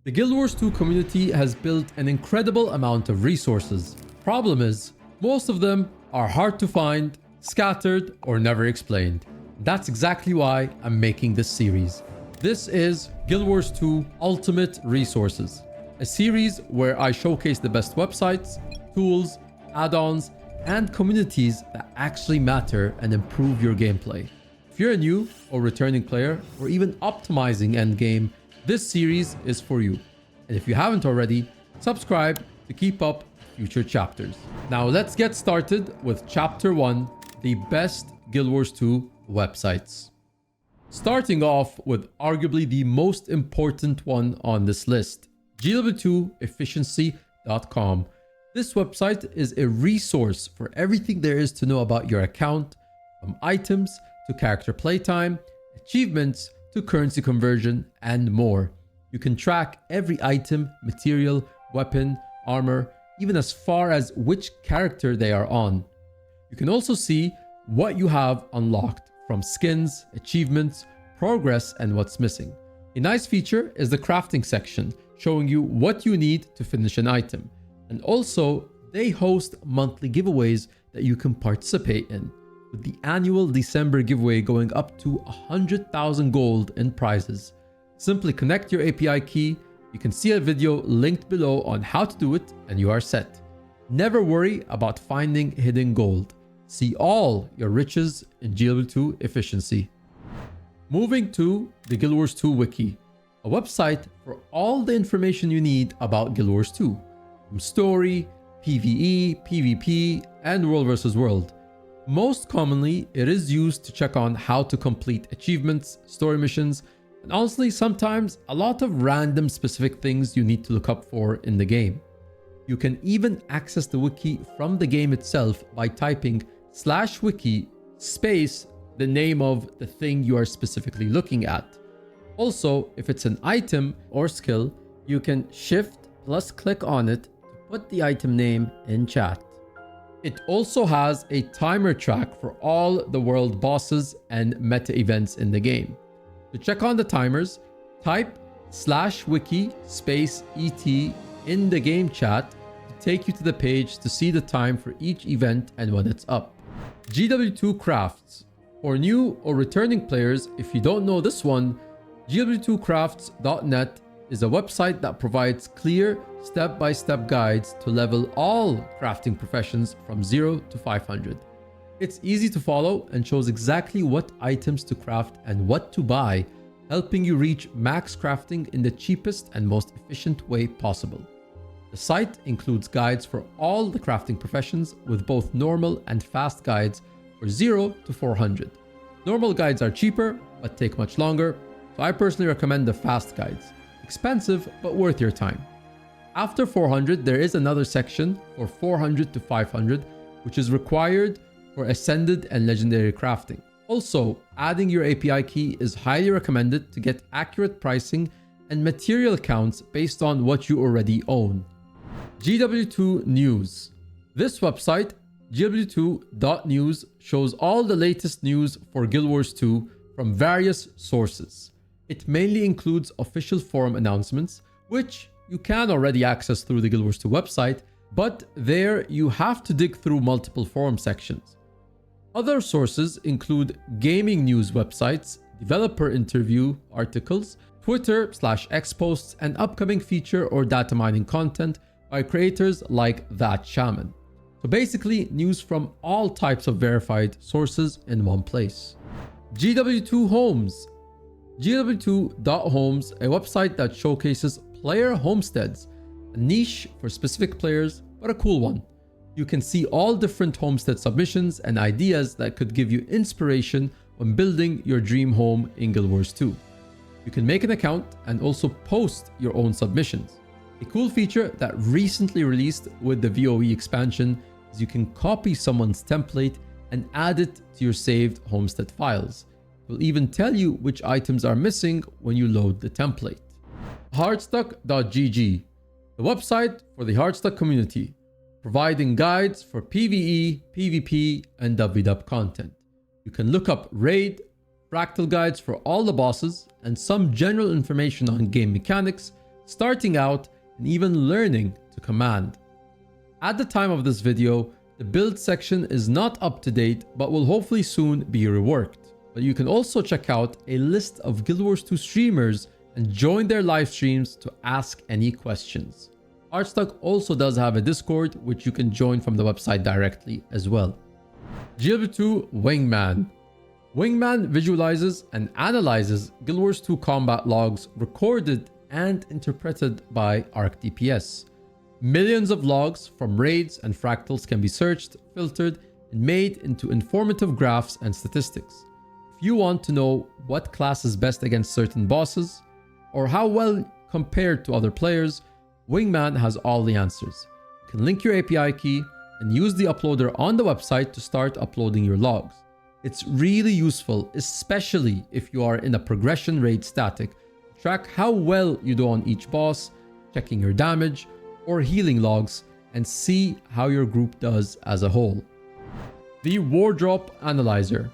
The Guild Wars 2 community has built an incredible amount of resources. Problem is, most of them are hard to find, scattered, or never explained. That's exactly why I'm making this series. This is Guild Wars 2 Ultimate Resources, a series where I showcase the best websites, tools, add-ons, and communities that actually matter and improve your gameplay. If you're a new or returning player, or even optimizing endgame, this series is for you. And if you haven't already, subscribe to keep up future chapters. Now let's get started with Chapter 1, the best Guild Wars 2 websites. Starting off with arguably the most important one on this list, GW2efficiency.com. This website is a resource for everything there is to know about your account, from items to character playtime, achievements to currency conversion, and more. You can track every item, material, weapon, armor, even as far as which character they are on. You can also see what you have unlocked from skins, achievements, progress, and what's missing. A nice feature is the crafting section, showing you what you need to finish an item. And also, they host monthly giveaways that you can participate in, with the annual December giveaway going up to 100,000 gold in prizes. Simply connect your API key. You can see a video linked below on how to do it, and you are set. Never worry about finding hidden gold. See all your riches in GW2 efficiency. Moving to the Guild Wars 2 Wiki, a website for all the information you need about Guild Wars 2, from story, PvE, PvP, and World vs. World. Most commonly, it is used to check on how to complete achievements, story missions, and honestly, sometimes a lot of random specific things you need to look up for in the game. You can even access the wiki from the game itself by typing /wiki space the name of the thing you are specifically looking at. Also, if it's an item or skill, you can shift plus click on it to put the item name in chat. It also has a timer track for all the world bosses and meta events in the game. To check on the timers, type /wiki space ET in the game chat to take you to the page to see the time for each event and when it's up. GW2 Crafts. For new or returning players, if you don't know this one, GW2crafts.net is a website that provides clear step-by-step guides to level all crafting professions from 0 to 500. It's easy to follow and shows exactly what items to craft and what to buy, helping you reach max crafting in the cheapest and most efficient way possible. The site includes guides for all the crafting professions with both normal and fast guides for 0 to 400. Normal guides are cheaper but take much longer, so I personally recommend the fast guides. Expensive but worth your time. After 400, there is another section for 400 to 500, which is required for Ascended and Legendary crafting. Also, adding your API key is highly recommended to get accurate pricing and material counts based on what you already own. GW2 News. This website, GW2.news, shows all the latest news for Guild Wars 2 from various sources. It mainly includes official forum announcements, which you can already access through the Guild Wars 2 website, but there you have to dig through multiple forum sections. Other sources include gaming news websites, developer interview articles, Twitter/X posts, and upcoming feature or data mining content by creators like That Shaman. So basically, news from all types of verified sources in one place. GW2 Homes. GW2.homes, a website that showcases player homesteads, a niche for specific players, but a cool one. You can see all different homestead submissions and ideas that could give you inspiration when building your dream home in Guild Wars 2. You can make an account and also post your own submissions. A cool feature that recently released with the VOE expansion is you can copy someone's template and add it to your saved homestead files. It will even tell you which items are missing when you load the template. Hardstuck.gg, the website for the Hardstuck community, providing guides for PvE, PvP, and WW content. You can look up raid, fractal guides for all the bosses, and some general information on game mechanics, starting out, and even learning to command. At the time of this video, the build section is not up to date, but will hopefully soon be reworked. But you can also check out a list of Guild Wars 2 streamers and join their live streams to ask any questions. Artstuck also does have a Discord, which you can join from the website directly as well. GW2 Wingman. Wingman visualizes and analyzes Guild Wars 2 combat logs recorded and interpreted by ArcDPS. Millions of logs from raids and fractals can be searched, filtered, and made into informative graphs and statistics. If you want to know what class is best against certain bosses, or how well compared to other players, Wingman has all the answers. You can link your API key and use the uploader on the website to start uploading your logs. It's really useful, especially if you are in a progression raid static, to track how well you do on each boss, checking your damage or healing logs, and see how your group does as a whole. The Wardrobe Analyzer.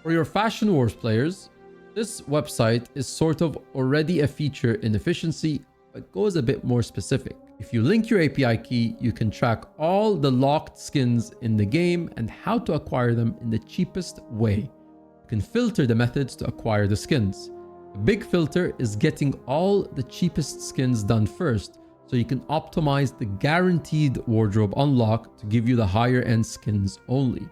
For your Fashion Wars players, this website is sort of already a feature in efficiency, but goes a bit more specific. If you link your API key, you can track all the locked skins in the game and how to acquire them in the cheapest way. You can filter the methods to acquire the skins. The big filter is getting all the cheapest skins done first, so you can optimize the guaranteed wardrobe unlock to give you the higher end skins only.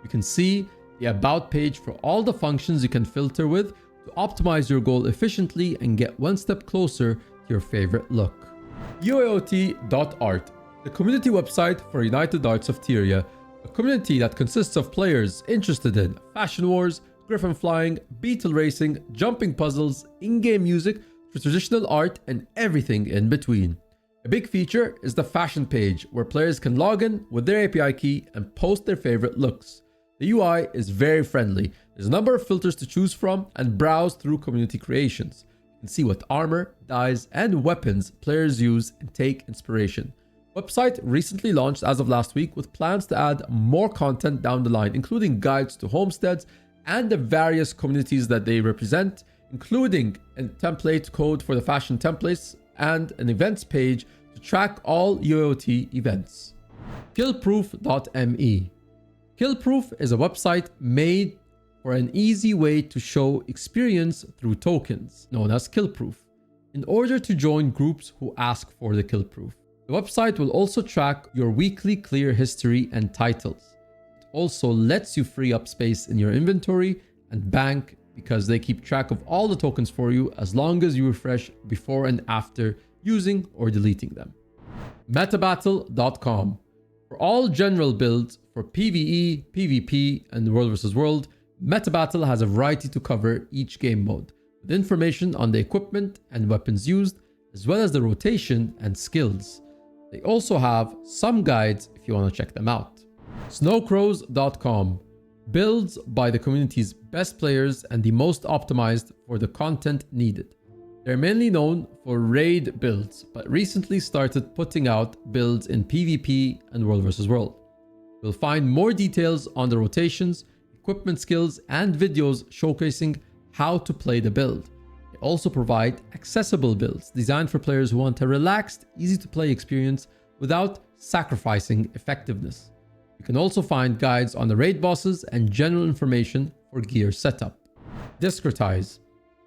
You can see the About page for all the functions you can filter with to optimize your goal efficiently and get one step closer to your favorite look. UAOT.art, the community website for United Arts of Tyria, a community that consists of players interested in Fashion Wars, Griffin flying, beetle racing, jumping puzzles, in-game music, traditional art, and everything in between. A big feature is the fashion page, where players can log in with their API key and post their favorite looks. The UI is very friendly. There's a number of filters to choose from and browse through community creations. You can see what armor, dyes, and weapons players use and take inspiration. Website recently launched as of last week with plans to add more content down the line, including guides to homesteads and the various communities that they represent, including a template code for the fashion templates and an events page to track all UAOT events. Killproof.me. Killproof is a website made for an easy way to show experience through tokens, known as Killproof, in order to join groups who ask for the Killproof. The website will also track your weekly clear history and titles. It also lets you free up space in your inventory and bank, because they keep track of all the tokens for you as long as you refresh before and after using or deleting them. Metabattle.com. For all general builds for PvE, PvP, and World vs. World, Metabattle has a variety to cover each game mode, with information on the equipment and weapons used, as well as the rotation and skills. They also have some guides if you want to check them out. Snowcrows.com. Builds by the community's best players and the most optimized for the content needed. They're mainly known for raid builds, but recently started putting out builds in PvP and World vs. World. You'll find more details on the rotations, equipment skills, and videos showcasing how to play the build. They also provide accessible builds designed for players who want a relaxed, easy-to-play experience without sacrificing effectiveness. You can also find guides on the raid bosses and general information for gear setup. Discretize,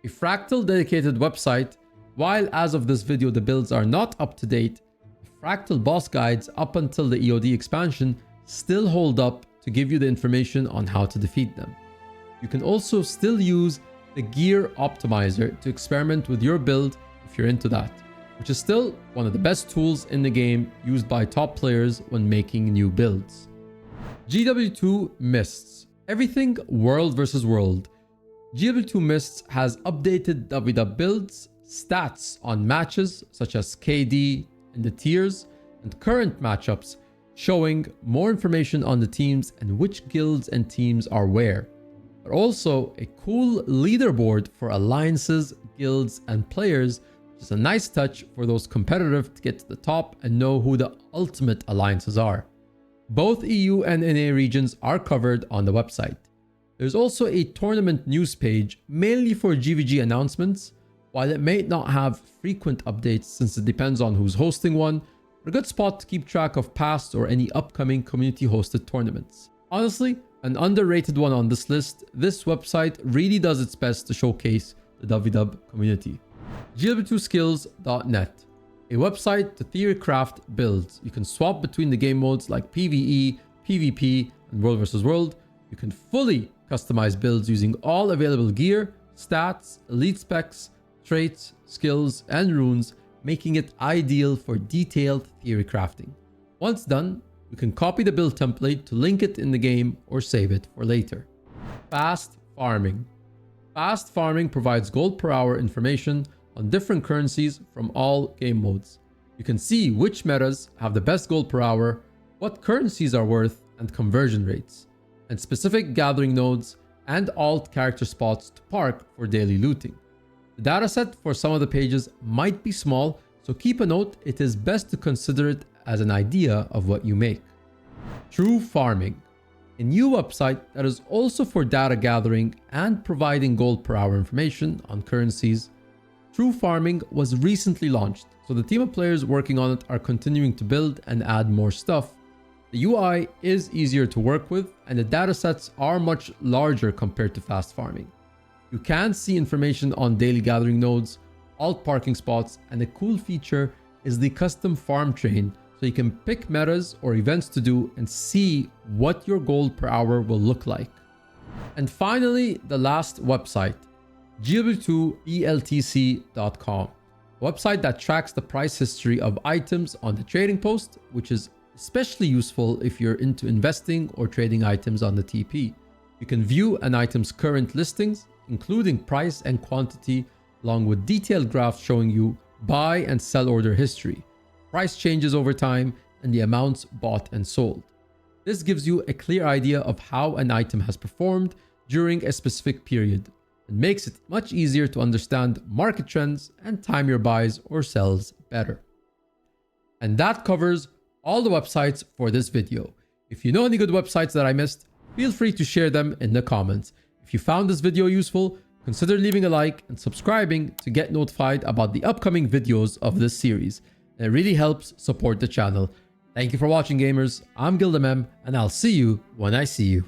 a Fractal dedicated website. While as of this video the builds are not up to date, the Fractal boss guides up until the EOD expansion still hold up to give you the information on how to defeat them. You can also still use the gear optimizer to experiment with your build if you're into that, which is still one of the best tools in the game used by top players when making new builds. GW2 Mists. Everything World vs. World. GW2 Mists has updated WW builds, stats on matches such as KD and the tiers, and current matchups, showing more information on the teams and which guilds and teams are where. But also a cool leaderboard for alliances, guilds, and players, which is a nice touch for those competitive to get to the top and know who the ultimate alliances are. Both EU and NA regions are covered on the website. There's also a tournament news page mainly for GVG announcements, While it may not have frequent updates since it depends on who's hosting one, a good spot to keep track of past or any upcoming community hosted tournaments. Honestly, an underrated one on this list, this website really does its best to showcase the WW community. GW2skills.net, a website to theorycraft builds. You can swap between the game modes like PvE, PvP, and World vs. World. You can fully customize builds using all available gear, stats, elite specs, traits, skills, and runes, making it ideal for detailed theory crafting. Once done, you can copy the build template to link it in the game or save it for later. Fast farming. Fast farming provides gold per hour information on different currencies from all game modes. You can see which metas have the best gold per hour, what currencies are worth, and conversion rates, and specific gathering nodes and alt character spots to park for daily looting. The dataset for some of the pages might be small, so keep a note. It is best to consider it as an idea of what you make. True Farming, a new website that is also for data gathering and providing gold per hour information on currencies. True Farming was recently launched, so the team of players working on it are continuing to build and add more stuff. The UI is easier to work with and the datasets are much larger compared to Fast Farming. You can see information on daily gathering nodes, alt parking spots, and a cool feature is the custom farm train, so you can pick metas or events to do and see what your gold per hour will look like. And finally, the last website, GW2ELTC.com, a website that tracks the price history of items on the trading post, which is especially useful if you're into investing or trading items on the TP. You can view an item's current listings, including price and quantity, along with detailed graphs showing you buy and sell order history, price changes over time, and the amounts bought and sold. This gives you a clear idea of how an item has performed during a specific period and makes it much easier to understand market trends and time your buys or sells better. And that covers all the websites for this video. If you know any good websites that I missed, feel free to share them in the comments. If you found this video useful, consider leaving a like and subscribing to get notified about the upcoming videos of this series. It really helps support the channel. Thank you for watching, gamers. I'm GW2, and I'll see you when I see you.